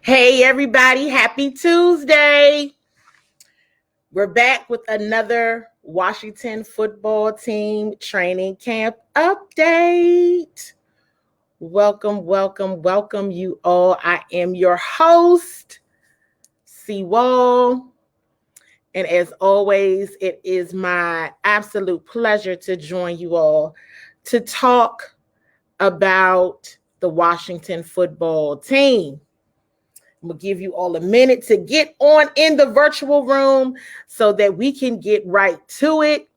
Hey, everybody, happy Tuesday. We're back with another Washington football team training camp update. Welcome, you all. I am your host, CWall. And as always, it is my absolute pleasure to join you all to talk about the Washington football team. I'm going to give you all a minute to get on in the virtual room so that we can get right to it.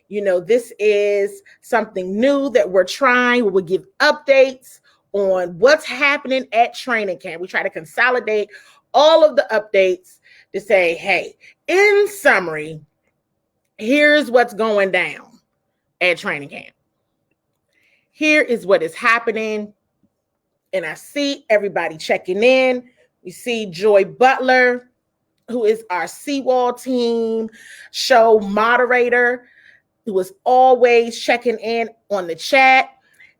You know, this is something new that we're trying. We'll give updates on what's happening at training camp. We try to consolidate all of the updates to say, hey, in summary, here's what's going down at training camp. Here is what is happening. And I see everybody checking in. We see Joy Butler, who is our CWall team show moderator, who is always checking in on the chat.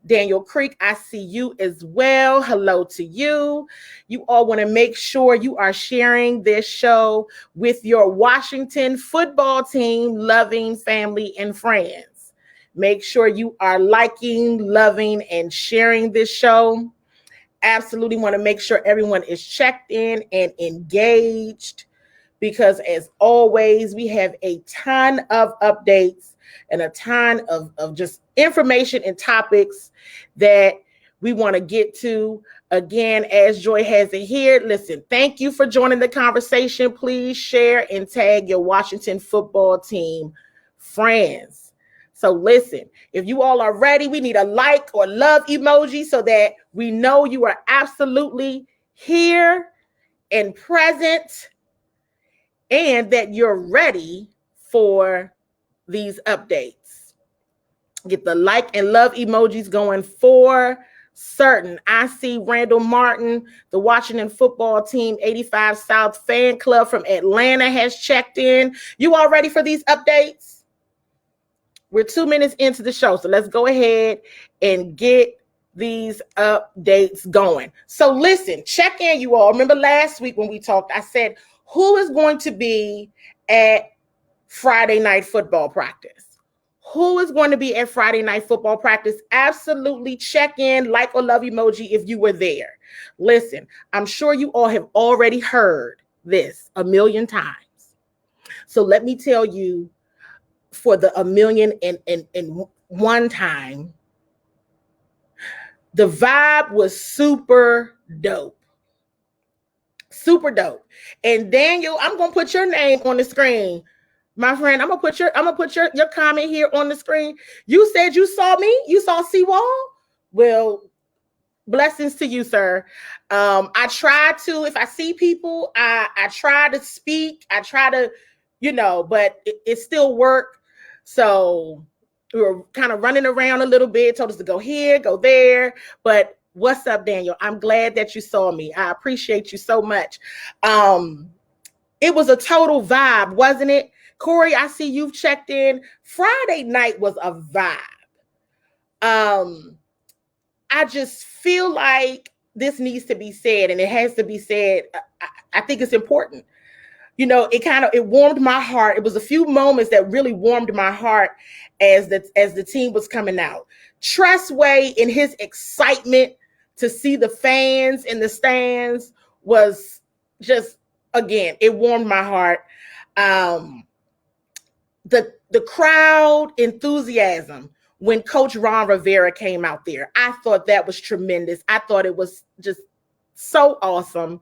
Daniel Creek, I see you as well. Hello to you. You all want to make sure you are sharing this show with your Washington football team loving family and friends. Make sure you are liking, loving, and sharing this show. Absolutely want to make sure everyone is checked in and engaged, because as always, we have a ton of updates and a ton of just information and topics that we want to get to. Again, as Joy has it here, listen, thank you for joining the conversation. Please share and tag your Washington football team friends. So listen, if you all are ready, we need a like or love emoji so that we know you are absolutely here and present and that you're ready for these updates. Get the like and love emojis going for certain. I see Randall Martin, the Washington football team 85 South fan club from Atlanta has checked in. You all ready for these updates? We're 2 minutes into the show, so let's go ahead and get these updates going. So listen, check in, you all. Remember last week when we talked, I said, who is going to be at Friday night football practice? Who is going to be at Friday night football practice? Absolutely check in, like or love emoji if you were there. Listen, I'm sure you all have already heard this a million times. So let me tell you, for the a million and one time, the vibe was super dope. Super dope. And Daniel, I'm gonna put your name on the screen, my friend. I'm gonna put your comment here on the screen. You said you saw me. You saw CWall. Well, blessings to you, sir. I try to, if I see people, I try to speak. I try to, but it still work. So we were kind of running around a little bit, told us to go here, go there. But what's up, Daniel? I'm glad that you saw me. I appreciate you so much. It was a total vibe, wasn't it? Corey, I see you've checked in. Friday night was a vibe. I just feel like this needs to be said, and it has to be said. I think it's important. It warmed my heart. It was a few moments that really warmed my heart as the team was coming out. Tressway, in his excitement to see the fans in the stands, was just, again, it warmed my heart. The crowd enthusiasm when Coach Ron Rivera came out there, I thought that was tremendous. I thought it was just so awesome.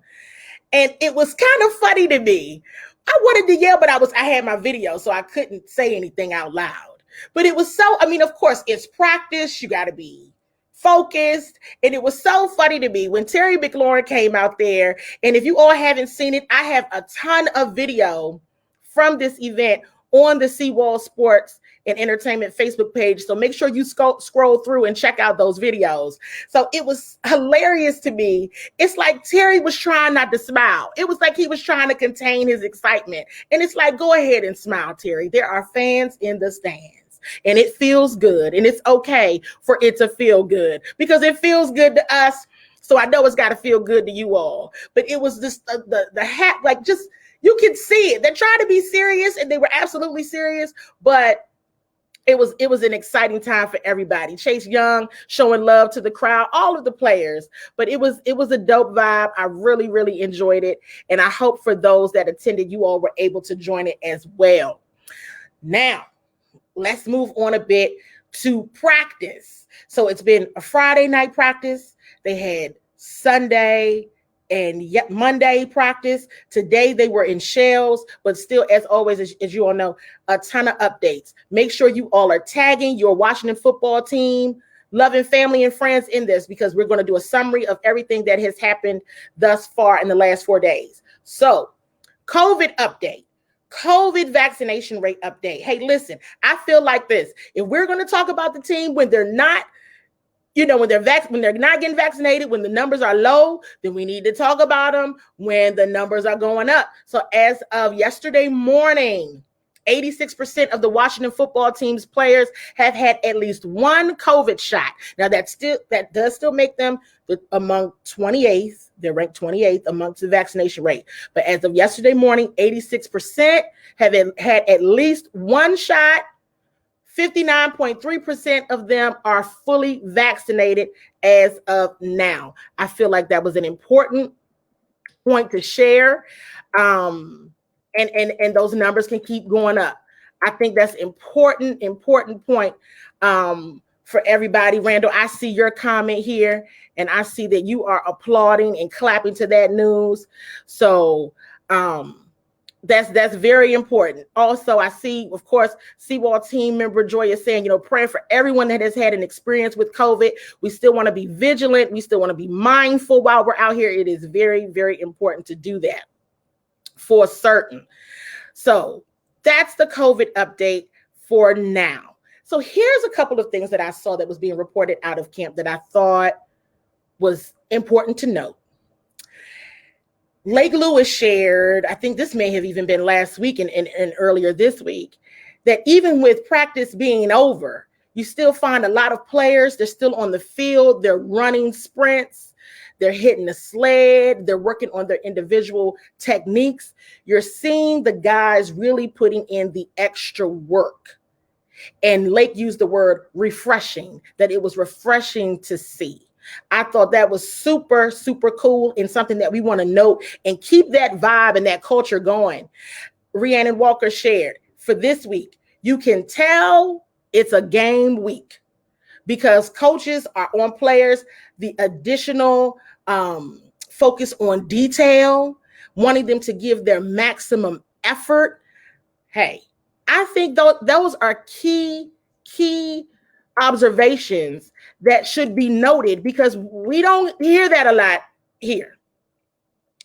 And it was kind of funny to me. I wanted to yell, but I had my video, so I couldn't say anything out loud. But it was of course, it's practice. You got to be focused. And it was so funny to me when Terry McLaurin came out there. And if you all haven't seen it, I have a ton of video from this event on the CWall Sports and Entertainment Facebook page. So make sure you scroll through and check out those videos. So it was hilarious to me. It's like Terry was trying not to smile. It was like he was trying to contain his excitement. And it's like, go ahead and smile, Terry. There are fans in the stands. And it feels good. And it's okay for it to feel good, because it feels good to us So I know it's got to feel good to you all. But it was just the hat, like just, you can see it. They're trying to be serious, and they were absolutely serious, but it was an exciting time for everybody. Chase Young showing love to the crowd, all of the players. But it was a dope vibe. I really, really enjoyed it. And I hope for those that attended, you all were able to join it as well. Now, let's move on a bit to practice. So it's been a Friday night practice. They had Sunday and Monday practice. Today they were in shells, but still, as always, as you all know, a ton of updates. Make sure you all are tagging your Washington football team, loving family and friends in this, because we're going to do a summary of everything that has happened thus far in the last 4 days. So, COVID update. COVID vaccination rate update. Hey, listen, I feel like this. If we're going to talk about the team when they're not, when they're not getting vaccinated, when the numbers are low, then we need to talk about them when the numbers are going up. So as of yesterday morning, 86% of the Washington football team's players have had at least one COVID shot. Now that does still make them among 28th. They're ranked 28th amongst the vaccination rate. But as of yesterday morning, 86% have had at least one shot. 59.3% of them are fully vaccinated as of now. I feel like that was an important point to share. And those numbers can keep going up. I think that's important point for everybody. Randall, I see your comment here, and I see that you are applauding and clapping to that news. So that's very important. Also, I see, of course, CWall team member Joy is saying, praying for everyone that has had an experience with COVID. We still want to be vigilant. We still want to be mindful while we're out here. It is very, very important to do that for certain. So that's the COVID update for now. So here's a couple of things that I saw that was being reported out of camp that I thought was important to note. Lake Lewis shared, I think this may have even been last week and earlier this week, that even with practice being over, you still find a lot of players, they're still on the field, they're running sprints, they're hitting the sled, they're working on their individual techniques. You're seeing the guys really putting in the extra work. And Lake used the word refreshing, that it was refreshing to see. I thought that was super, super cool and something that we want to note and keep that vibe and that culture going. Rhiannon Walker shared for this week, you can tell it's a game week because coaches are on players, the additional focus on detail, wanting them to give their maximum effort. Hey, I think those are key observations that should be noted because we don't hear that a lot here.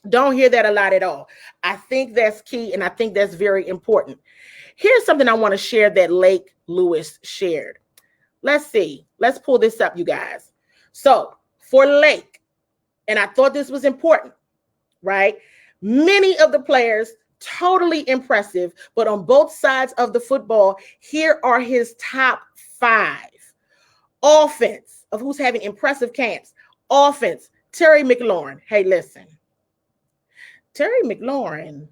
Don't hear that a lot at all. I think that's key, and I think that's very important. Here's something I want to share that Lake Lewis shared. Let's see. Let's pull this up, you guys. So for Lake, and I thought this was important, right? Many of the players, totally impressive, but on both sides of the football, here are his top 5. Offense of who's having impressive camps. Offense, Terry McLaurin. Hey, listen. Terry McLaurin,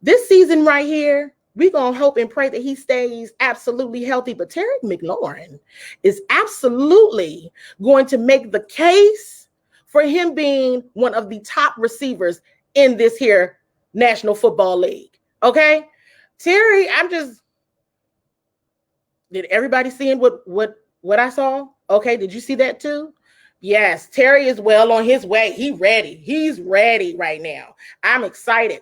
this season right here, we're going to hope and pray that he stays absolutely healthy. But Terry McLaurin is absolutely going to make the case for him being one of the top receivers in this here National Football League. Okay? Terry, did everybody seeing what I saw? Okay, did you see that too? Yes, Terry is well on his way. He's ready right now. I'm excited.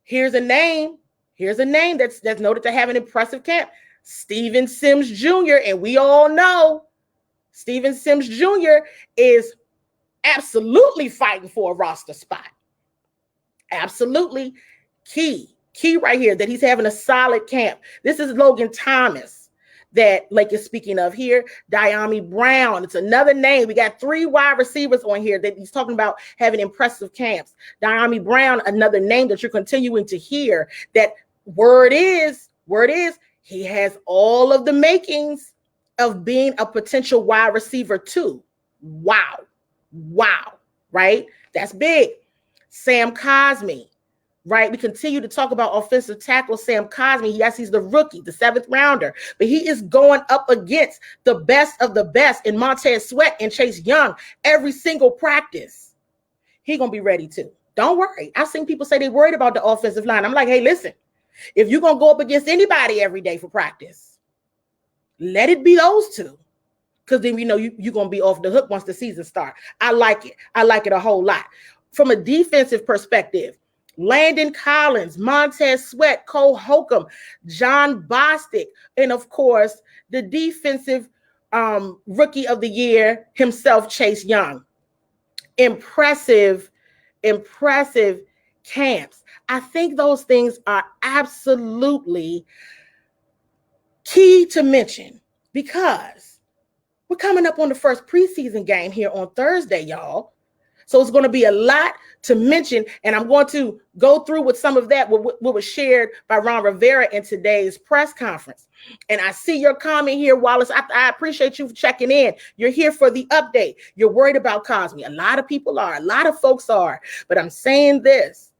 Here's a name that's noted to have an impressive camp. Steven Sims Jr. And we all know Steven Sims Jr. is absolutely fighting for a roster spot. Absolutely key right here that he's having a solid camp. This is Logan Thomas that Lake is speaking of here. Diami Brown, it's another name. We got 3 wide receivers on here that he's talking about having impressive camps. Diami Brown, another name that you're continuing to hear. That word is, he has all of the makings of being a potential wide receiver too. Wow. Wow, right? That's big. Sam Cosmi, right? We continue to talk about offensive tackle Sam Cosmi. Yes, he's the rookie, the 7th rounder, but he is going up against the best of the best in Montez Sweat and Chase Young every single practice. He's going to be ready too. Don't worry. I've seen people say they're worried about the offensive line. I'm like, hey, listen, if you're going to go up against anybody every day for practice, let it be those two. Because then you're going to be off the hook once the season starts. I like it. I like it a whole lot. From a defensive perspective, Landon Collins, Montez Sweat, Cole Holcomb, John Bostic, and of course, the defensive rookie of the year himself, Chase Young. Impressive camps. I think those things are absolutely key to mention because we're coming up on the first preseason game here on Thursday, y'all. So it's going to be a lot to mention, and I'm going to go through with some of that, what was shared by Ron Rivera in today's press conference. And I see your comment here, Wallace. I appreciate you checking in. You're here for the update. You're worried about Cosmi. A lot of people are. A lot of folks are. But I'm saying this,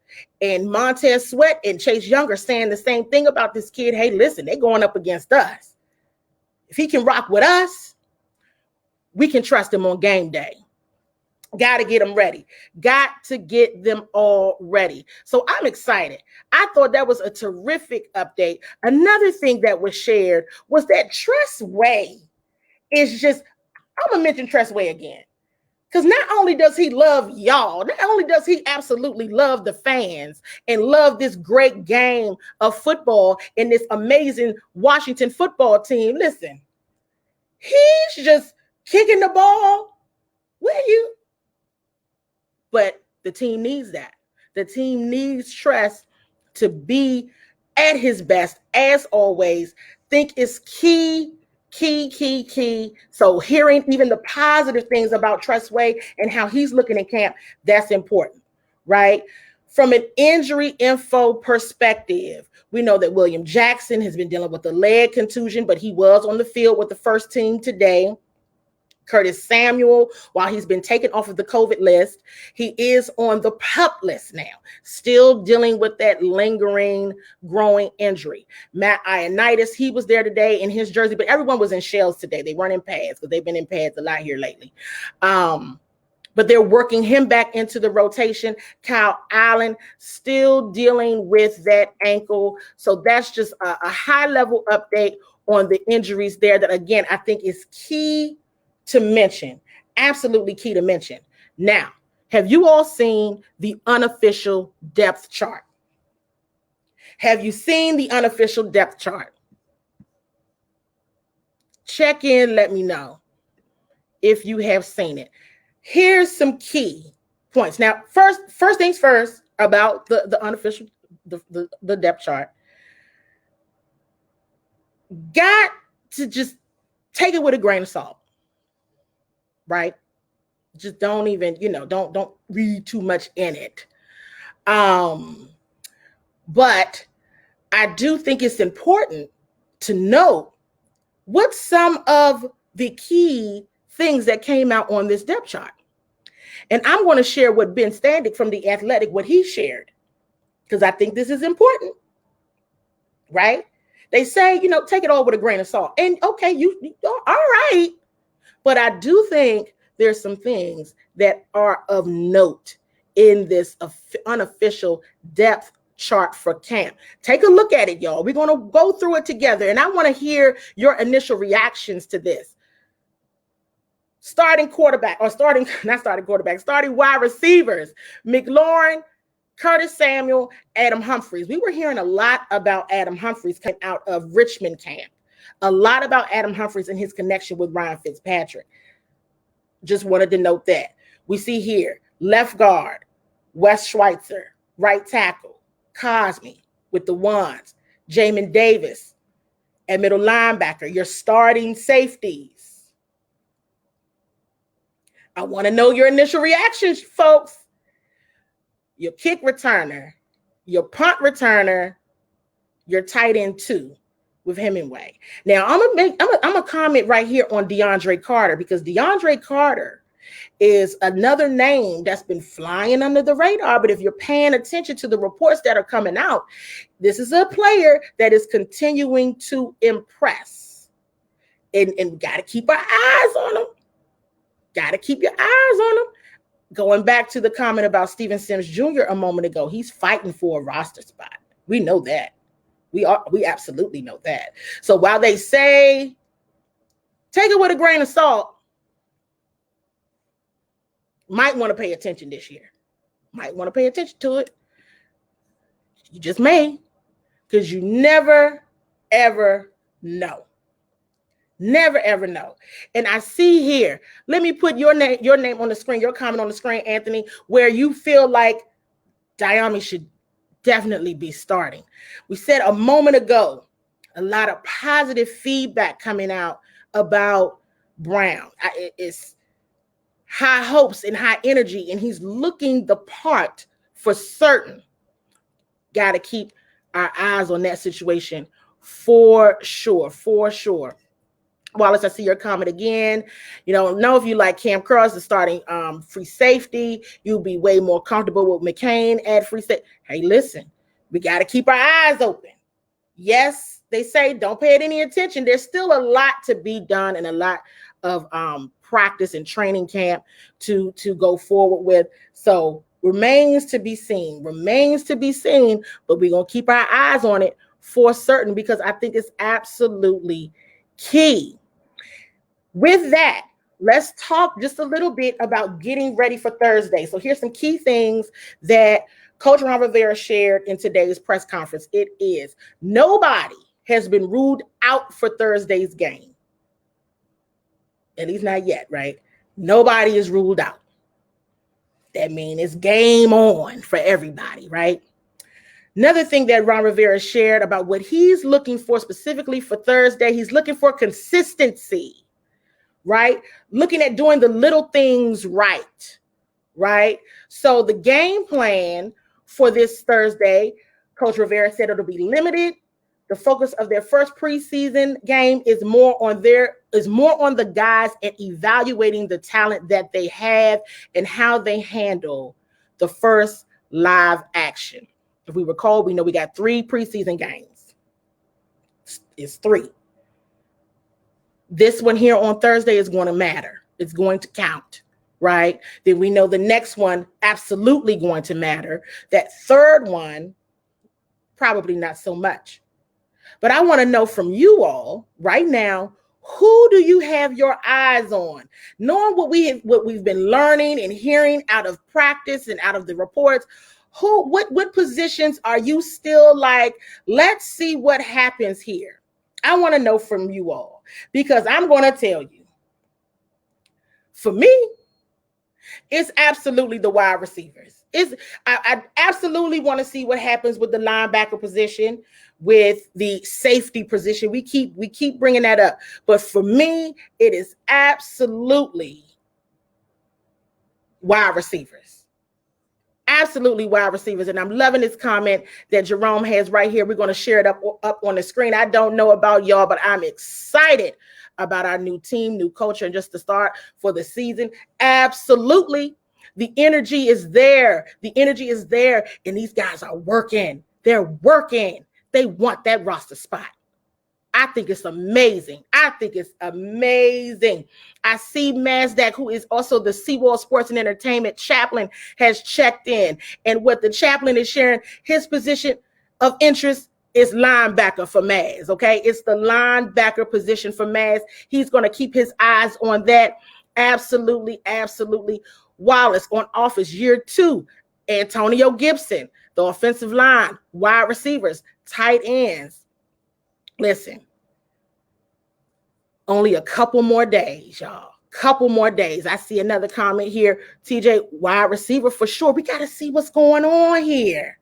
and Montez Sweat and Chase Young are saying the same thing about this kid. Hey, listen, they're going up against us. If he can rock with us, we can trust him on game day. Got to get them ready. Got to get them all ready. So I'm excited. I thought that was a terrific update. Another thing that was shared was that Tress Way is just, I'm going to mention Tress Way again. Because not only does he love y'all, not only does he absolutely love the fans and love this great game of football and this amazing Washington football team. Listen, he's just kicking the ball. But the team needs that. The team needs Tress to be at his best, as always. Think is key. So hearing even the positive things about Tress Way and how he's looking in camp, that's important, right? From an injury info perspective, we know that William Jackson has been dealing with a leg contusion, but he was on the field with the first team today. Curtis Samuel, while he's been taken off of the COVID list, he is on the PUP list now, still dealing with that lingering, growing injury. Matt Ioannidis, he was there today in his jersey, but everyone was in shells today. They weren't in pads because they've been in pads a lot here lately. But they're working him back into the rotation. Kyle Allen still dealing with that ankle. So that's just a high-level update on the injuries there that, again, I think is key to mention, absolutely key to mention. Now, have you all seen the unofficial depth chart? Have you seen the unofficial depth chart? Check in, let me know if you have seen it. Here's some key points. Now, first things first about the unofficial, the depth chart. Got to just take it with a grain of salt. Right? Just don't even, don't read too much in it. But I do think it's important to note what some of the key things that came out on this depth chart. And I'm going to share what Ben Standig from The Athletic, what he shared, because I think this is important, right? They say, take it all with a grain of salt. And okay, you all right. But I do think there's some things that are of note in this unofficial depth chart for camp. Take a look at it, y'all. We're going to go through it together, and I want to hear your initial reactions to this. Starting wide receivers, McLaurin, Curtis Samuel, Adam Humphries. We were hearing a lot about Adam Humphries coming out of Richmond camp. A lot about Adam Humphries and his connection with Ryan Fitzpatrick. Just wanted to note that. We see here, left guard, Wes Schweitzer, right tackle, Cosmi with the ones, Jamin Davis at middle linebacker, your starting safeties. I want to know your initial reactions, folks. Your kick returner, your punt returner, your tight end 2. With Hemingway. Now I'm gonna comment right here on DeAndre Carter, because DeAndre Carter is another name that's been flying under the radar. But if you're paying attention to the reports that are coming out, this is a player that is continuing to impress. And got to keep our eyes on him. Got to keep your eyes on him. Going back to the comment about Steven Sims Jr. a moment ago, he's fighting for a roster spot. We know that. We absolutely know that. So while they say, take it with a grain of salt, might want to pay attention this year. Might want to pay attention to it. You just may, because you never, ever know. Never, ever know. And I see here, let me put your name on the screen, your comment on the screen, Anthony, where you feel like Dyami should definitely be starting. We said a moment ago, a lot of positive feedback coming out about Brown. It's high hopes and high energy, and he's looking the part for certain. Got to keep our eyes on that situation for sure, for sure. Wallace, I see your comment again. You don't know if you like Cam Cross is starting free safety. You'll be way more comfortable with McCain at free safety. Hey, listen, we got to keep our eyes open. Yes, they say don't pay it any attention. There's still a lot to be done and a lot of practice and training camp to go forward with. So remains to be seen, but we're going to keep our eyes on it for certain because I think it's absolutely key. With that, let's talk just a little bit about getting ready for Thursday. So here's some key things that Coach Ron Rivera shared in today's press conference. It is nobody has been ruled out for Thursday's game. At least not yet, right? Nobody is ruled out. That means it's game on for everybody, right? Another thing that Ron Rivera shared about what he's looking for specifically for Thursday, he's looking for consistency, right? Looking at doing the little things right, right? So the game plan for this Thursday, Coach Rivera said it'll be limited. The focus of their first preseason game is more on the guys and evaluating the talent that they have and how they handle the first live action. If we recall, we know we got 3 preseason games. It's 3. This one here on Thursday is going to matter. It's going to count, right? Then we know the next one absolutely going to matter. That third one, probably not so much. But I want to know from you all right now, who do you have your eyes on? Knowing what we've been learning and hearing out of practice and out of the reports, what positions are you still like, let's see what happens here? I want to know from you all, because I'm going to tell you, for me, it's absolutely the wide receivers. I absolutely want to see what happens with the linebacker position, with the safety position. We keep bringing that up. But for me, it is absolutely wide receivers. Absolutely wide receivers. And I'm loving this comment that Jerome has right here. We're going to share it up on the screen. I don't know about y'all, but I'm excited about our new team, new culture, and just the start for the season. Absolutely. The energy is there. The energy is there. And these guys are working. They're working. They want that roster spot. I think it's amazing. I see Mazdak, who is also the CWall Sports and Entertainment chaplain, has checked in. And what the chaplain is sharing, his position of interest is linebacker for Maz, okay? It's the linebacker position for Maz. He's going to keep his eyes on that. Absolutely, absolutely. Wallace on office year 2. Antonio Gibson, the offensive line, wide receivers, tight ends. Listen, only a couple more days, y'all. Couple more days. I see another comment here. TJ, wide receiver for sure. We got to see what's going on here.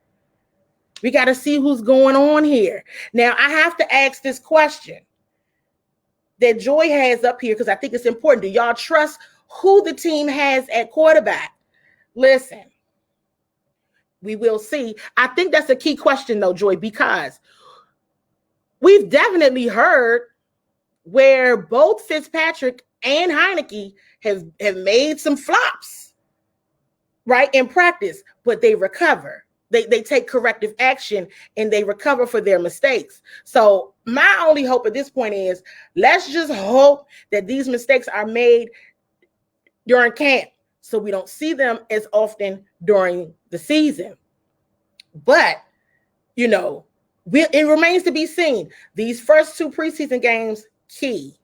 We got to see who's going on here. Now, I have to ask this question that Joy has up here because I think it's important. Do y'all trust who the team has at quarterback? Listen, we will see. I think that's a key question, though, Joy, because we've definitely heard where both Fitzpatrick and Heineke have made some flops, right, in practice, but they recover. They take corrective action and they recover for their mistakes. So my only hope at this point is let's just hope that these mistakes are made during camp so we don't see them as often during the season. But, you know, it remains to be seen. These first 2 preseason games, key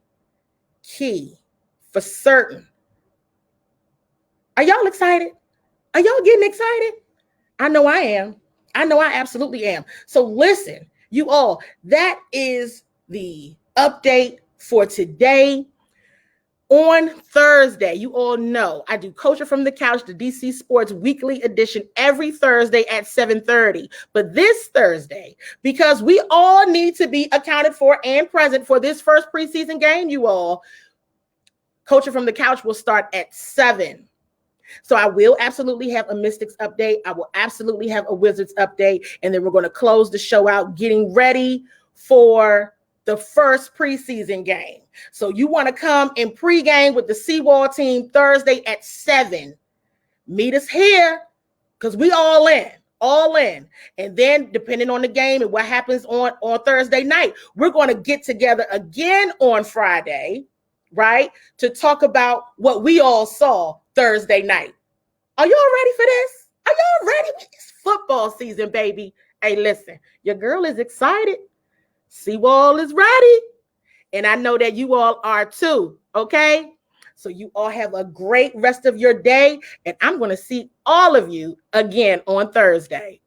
for certain. Are y'all excited? Are y'all getting excited? I know I am. I know I absolutely am. So listen, you all, that is the update for today. On Thursday, you all know I do Culture from the Couch, the DC Sports Weekly Edition, every Thursday at 7:30. But this Thursday, because we all need to be accounted for and present for this first preseason game, you all, Culture from the Couch will start at 7. So I will absolutely have a Mystics update. I will absolutely have a Wizards update. And then we're going to close the show out getting ready for the first preseason game. So you want to come and pregame with the CWall team Thursday at 7. Meet us here because we all in. And then depending on the game and what happens on Thursday night, we're going to get together again on Friday, right, to talk about what we all saw Thursday night. Are y'all ready for this? Are y'all ready? It's football season, baby. Hey, listen, your girl is excited. CWall is ready. And I know that you all are too, okay? So you all have a great rest of your day. And I'm going to see all of you again on Thursday.